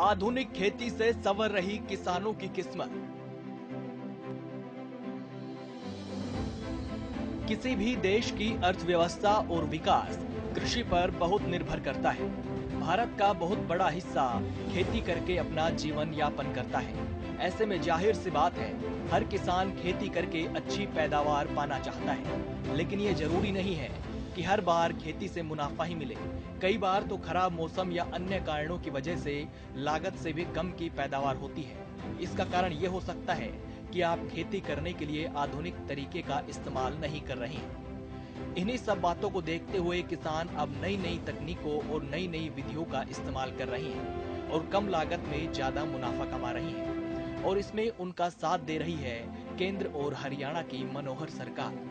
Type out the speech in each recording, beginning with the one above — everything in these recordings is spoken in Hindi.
आधुनिक खेती से संवर रही किसानों की किस्मत। किसी भी देश की अर्थव्यवस्था और विकास कृषि पर बहुत निर्भर करता है। भारत का बहुत बड़ा हिस्सा खेती करके अपना जीवन यापन करता है। ऐसे में जाहिर सी बात है, हर किसान खेती करके अच्छी पैदावार पाना चाहता है। लेकिन ये जरूरी नहीं है कि हर बार खेती से मुनाफा ही मिले। कई बार तो खराब मौसम या अन्य कारणों की वजह से लागत से भी कम की पैदावार होती है। इसका कारण ये हो सकता है कि आप खेती करने के लिए आधुनिक तरीके का इस्तेमाल नहीं कर रहे हैं। इन्हीं सब बातों को देखते हुए किसान अब नई नई तकनीकों और नई नई विधियों का इस्तेमाल कर रहे हैं और कम लागत में ज्यादा मुनाफा कमा रहे हैं। और इसमें उनका साथ दे रही है केंद्र और हरियाणा की मनोहर सरकार।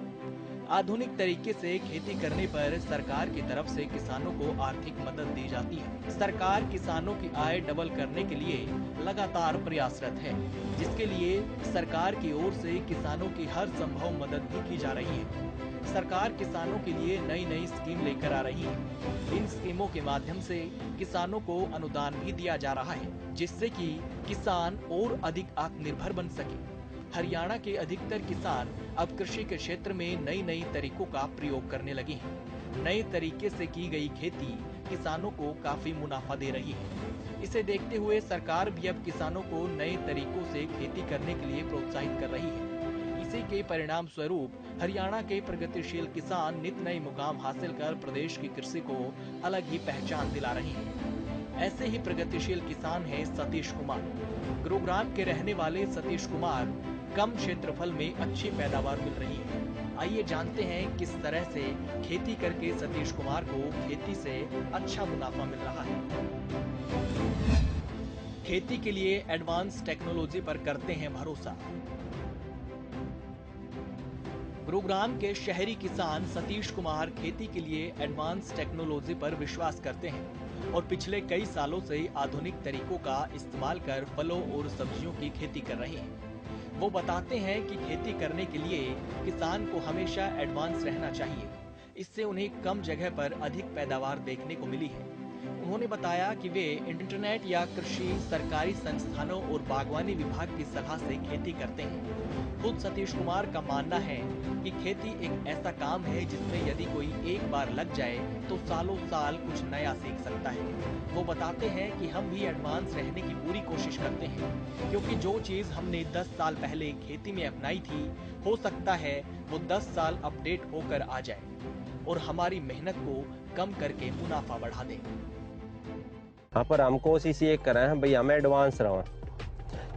आधुनिक तरीके से खेती करने पर सरकार की तरफ से किसानों को आर्थिक मदद दी जाती है। सरकार किसानों की आय डबल करने के लिए लगातार प्रयासरत है, जिसके लिए सरकार की ओर से किसानों की हर संभव मदद भी की जा रही है। सरकार किसानों के लिए नई नई स्कीम लेकर आ रही है। इन स्कीमों के माध्यम से किसानों को अनुदान भी दिया जा रहा है, जिससे कि किसान और अधिक आत्मनिर्भर बन सके। हरियाणा के अधिकतर किसान अब कृषि के क्षेत्र में नई नई तरीकों का प्रयोग करने लगे हैं। नए तरीके से की गई खेती किसानों को काफी मुनाफा दे रही है। इसे देखते हुए सरकार भी अब किसानों को नए तरीकों से खेती करने के लिए प्रोत्साहित कर रही है। इसी के परिणाम स्वरूप हरियाणा के प्रगतिशील किसान नित नए मुकाम हासिल कर प्रदेश की कृषि को अलग ही पहचान दिला रहे हैं। ऐसे ही प्रगतिशील किसान हैं सतीश कुमार। गुरुग्राम के रहने वाले सतीश कुमार कम क्षेत्रफल में अच्छी पैदावार मिल रही है। आइए जानते हैं किस तरह से खेती करके सतीश कुमार को खेती से अच्छा मुनाफा मिल रहा है। खेती के लिए एडवांस टेक्नोलॉजी पर करते हैं भरोसा। गुरुग्राम के शहरी किसान सतीश कुमार खेती के लिए एडवांस टेक्नोलॉजी पर विश्वास करते हैं और पिछले कई सालों से आधुनिक तरीकों का इस्तेमाल कर फलों और सब्जियों की खेती कर रहे हैं। वो बताते हैं कि खेती करने के लिए किसान को हमेशा एडवांस रहना चाहिए। इससे उन्हें कम जगह पर अधिक पैदावार देखने को मिली है। उन्होंने बताया कि वे इंटरनेट या कृषि सरकारी संस्थानों और बागवानी विभाग की सलाह से खेती करते हैं। खुद सतीश कुमार का मानना है कि खेती एक ऐसा काम है जिसमें यदि कोई एक बार लग जाए तो सालों साल कुछ नया सीख सकता है। वो बताते हैं कि हम भी एडवांस रहने की पूरी कोशिश करते हैं, क्योंकि जो चीज हमने 10 साल पहले खेती में अपनाई थी, हो सकता है वो 10 साल अपडेट होकर आ जाए और हमारी मेहनत को कम करके मुनाफा बढ़ा दे। हाँ, पर हम कोशिश ये कर रहे हैं भाई हम एडवांस रहो,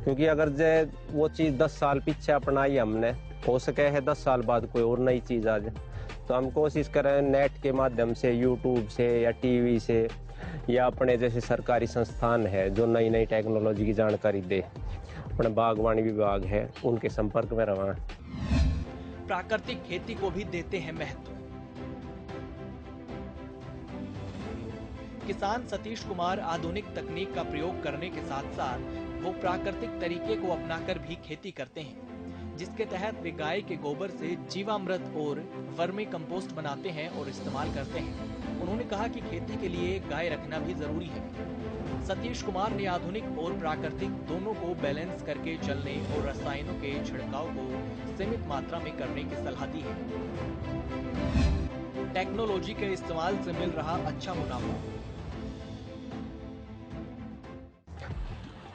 क्योंकि अगर वो चीज 10 साल पीछे अपनाई हमने, हो सके है 10 साल बाद कोई और नई चीज आ जाए, तो हम कोशिश कर रहे हैं नेट के माध्यम से, यूट्यूब से या टीवी से या अपने जैसे सरकारी संस्थान है जो नई नई टेक्नोलॉजी की जानकारी दे, अपने बागवानी विभाग है उनके संपर्क में रहा। प्राकृतिक खेती को भी देते हैं महत्व। किसान सतीश कुमार आधुनिक तकनीक का प्रयोग करने के साथ साथ वो प्राकृतिक तरीके को अपनाकर भी खेती करते हैं, जिसके तहत वे गाय के गोबर से जीवामृत और वर्मी कंपोस्ट बनाते हैं और इस्तेमाल करते हैं। उन्होंने कहा कि खेती के लिए गाय रखना भी जरूरी है। सतीश कुमार ने आधुनिक और प्राकृतिक दोनों को बैलेंस करके चलने और रसायनों के छिड़काव को सीमित मात्रा में करने की सलाह दी है। टेक्नोलॉजी के इस्तेमाल से मिल रहा अच्छा मुनाफा।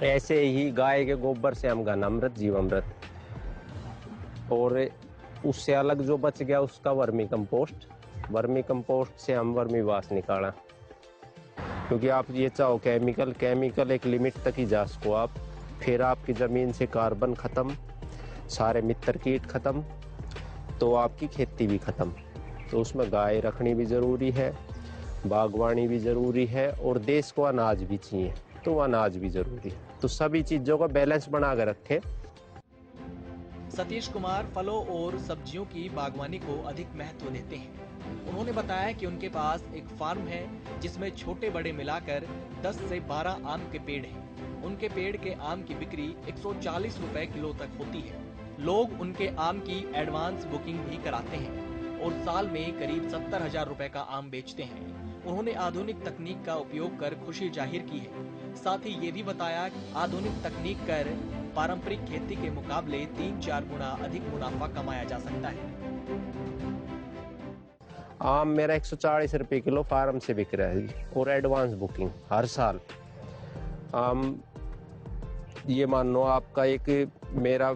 ऐसे ही गाय के गोबर से हम घनामृत, जीवामृत, और उससे अलग जो बच गया उसका वर्मी कंपोस्ट से हम वर्मी वास निकाला। क्योंकि आप ये चाहो केमिकल एक लिमिट तक ही जा सको आप, फिर आपकी जमीन से कार्बन खत्म, सारे मित्र कीट खत्म, तो आपकी खेती भी खत्म। तो उसमें गाय रखनी भी जरूरी है, बागवानी भी जरूरी है, और देश को अनाज भी चाहिए तो अनाज भी जरूरी है। तो सभी चीजों का बैलेंस बना कर रखे। सतीश कुमार फलों और सब्जियों की बागवानी को अधिक महत्व देते हैं। उन्होंने बताया कि उनके पास एक फार्म है जिसमें छोटे बड़े मिलाकर 10 से 12 आम के पेड़ हैं। उनके पेड़ के आम की बिक्री 140 रुपए किलो तक होती है। लोग उनके आम की एडवांस बुकिंग भी कराते हैं और साल में करीब 70,000 रुपए का आम बेचते हैं। उन्होंने आधुनिक तकनीक का उपयोग कर खुशी जाहिर की है। साथ ही ये भी बताया कि आधुनिक तकनीक कर पारंपरिक खेती के मुकाबले 3-4 गुना अधिक मुनाफा कमाया जा सकता है। आम मेरा 140 रुपये किलो फार्म से बिक रहा है और एडवांस बुकिंग हर साल। आम ये मान लो आपका एक मेरा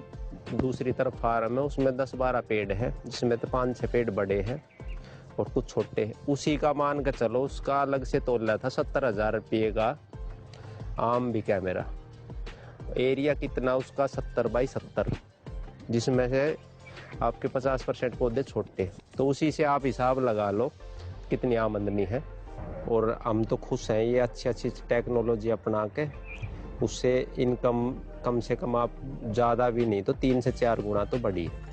दूसरी तरफ फार्म है, उसमें 10-12 पेड़ है, जिसमें तो 5-6 पेड़ बड़े हैं और कुछ छोटे हैं। उसी का मान के चलो, उसका अलग से तोला था 70,000 रुपये का आम बिका है मेरा। एरिया कितना उसका 70x70, जिसमें से आपके 50% पौधे छोटे, तो उसी से आप हिसाब लगा लो कितनी आमदनी है। और हम तो खुश हैं, ये अच्छी टेक्नोलॉजी अपना के उससे इनकम कम से कम आप ज़्यादा भी नहीं तो 3 से 4 गुना तो बढ़ी है।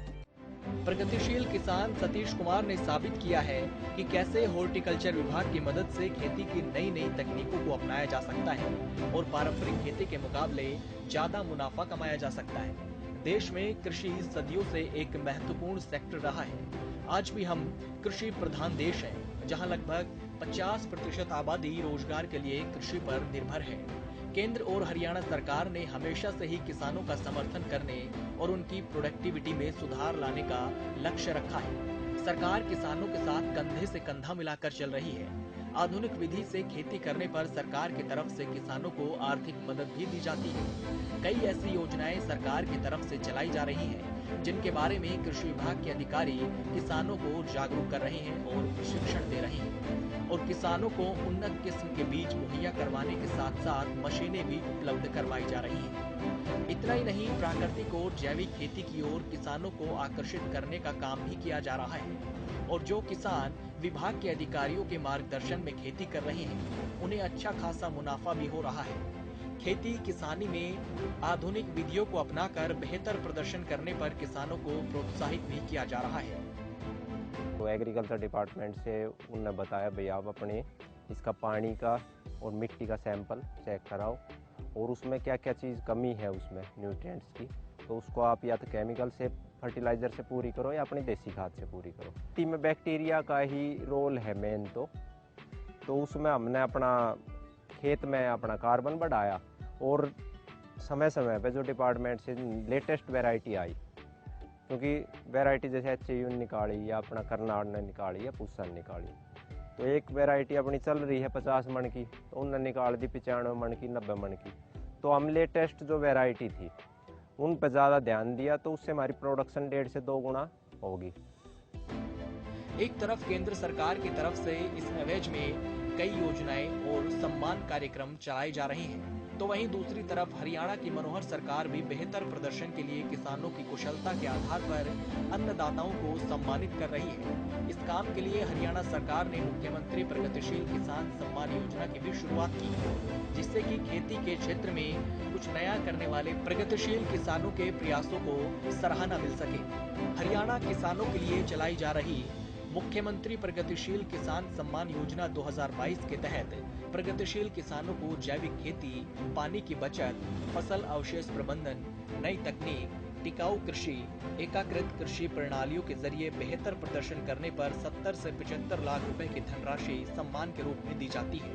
प्रगतिशील किसान सतीश कुमार ने साबित किया है कि कैसे हॉर्टिकल्चर विभाग की मदद से खेती की नई तकनीकों को अपनाया जा सकता है और पारंपरिक खेती के मुकाबले ज्यादा मुनाफा कमाया जा सकता है। देश में कृषि सदियों से एक महत्वपूर्ण सेक्टर रहा है। आज भी हम कृषि प्रधान देश हैं, जहां लगभग 50% आबादी रोजगार के लिए कृषि पर निर्भर है। केंद्र और हरियाणा सरकार ने हमेशा से ही किसानों का समर्थन करने और उनकी प्रोडक्टिविटी में सुधार लाने का लक्ष्य रखा है। सरकार किसानों के साथ कंधे से कंधा मिलाकर चल रही है। आधुनिक विधि से खेती करने पर सरकार की तरफ से किसानों को आर्थिक मदद भी दी जाती है। कई ऐसी योजनाएं सरकार की तरफ से चलाई जा रही हैं, जिनके बारे में कृषि विभाग के अधिकारी किसानों को जागरूक कर रहे हैं और प्रशिक्षण दे रहे हैं। और किसानों को उन्नत किस्म के बीज मुहैया करवाने के साथ साथ मशीनें भी उपलब्ध करवाई जा रही हैं। इतना ही नहीं, प्राकृतिक और जैविक खेती की ओर किसानों को आकर्षित करने का काम भी किया जा रहा है। और जो किसान विभाग के अधिकारियों के मार्गदर्शन में खेती कर रहे हैं, उन्हें अच्छा खासा मुनाफा भी हो रहा है। खेती किसानी में आधुनिक विधियों को अपनाकर बेहतर प्रदर्शन करने पर किसानों को प्रोत्साहित भी किया जा रहा है। तो एग्रीकल्चर डिपार्टमेंट से उन्होंने बताया भैया आप अपने इसका पानी का और मिट्टी का सैंपल चेक कराओ और उसमें क्या क्या चीज़ कमी है उसमें न्यूट्रिएंट्स की, तो उसको आप या तो केमिकल से फर्टिलाइज़र से पूरी करो या अपनी देसी खाद से पूरी करो। मिट्टी में बैक्टीरिया का ही रोल है मेन, तो उसमें हमने अपना खेत में अपना कार्बन बढ़ाया और समय समय पे जो डिपार्टमेंट से लेटेस्ट वैरायटी आई, क्योंकि वैरायटी जैसे HU निकाली या अपना करनाड़ ने निकाली या पुसन निकाली, तो एक वैरायटी अपनी चल रही है 50 मन की, तो उन्होंने निकाल दी 95 मन की, 90 मन की। तो हम लेटेस्ट जो वैरायटी थी उन पर ज़्यादा ध्यान दिया, तो उससे हमारी प्रोडक्शन 1.5 से 2 गुना होगी। एक तरफ केंद्र सरकार की तरफ से इस एवज में कई योजनाएं और सम्मान कार्यक्रम चलाए जा रहे हैं, तो वहीं दूसरी तरफ हरियाणा की मनोहर सरकार भी बेहतर प्रदर्शन के लिए किसानों की कुशलता के आधार पर अन्नदाताओं को सम्मानित कर रही है। इस काम के लिए हरियाणा सरकार ने मुख्यमंत्री प्रगतिशील किसान सम्मान योजना की भी शुरुआत की है, जिससे कि खेती के क्षेत्र में कुछ नया करने वाले प्रगतिशील किसानों के प्रयासों को सराहना मिल सके। हरियाणा किसानों के लिए चलाई जा रही मुख्यमंत्री प्रगतिशील किसान सम्मान योजना 2022 के तहत प्रगतिशील किसानों को जैविक खेती, पानी की बचत, फसल अवशेष प्रबंधन, नई तकनीक, टिकाऊ कृषि, एकीकृत कृषि प्रणालियों के जरिए बेहतर प्रदर्शन करने पर 70 से 75 लाख रुपए की धनराशि सम्मान के रूप में दी जाती है।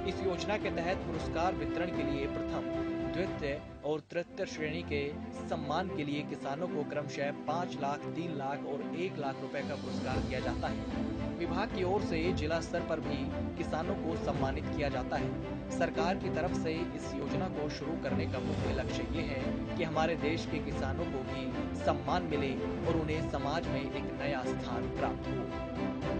इस योजना के तहत पुरस्कार वितरण के लिए प्रथम, द्वितीय और तृतीय श्रेणी के सम्मान के लिए किसानों को क्रमशः 5 लाख, 3 लाख और 1 लाख रुपए का पुरस्कार दिया जाता है। विभाग की ओर से जिला स्तर पर भी किसानों को सम्मानित किया जाता है। सरकार की तरफ से इस योजना को शुरू करने का मुख्य लक्ष्य ये है कि हमारे देश के किसानों को भी सम्मान मिले और उन्हें समाज में एक नया स्थान प्राप्त हो।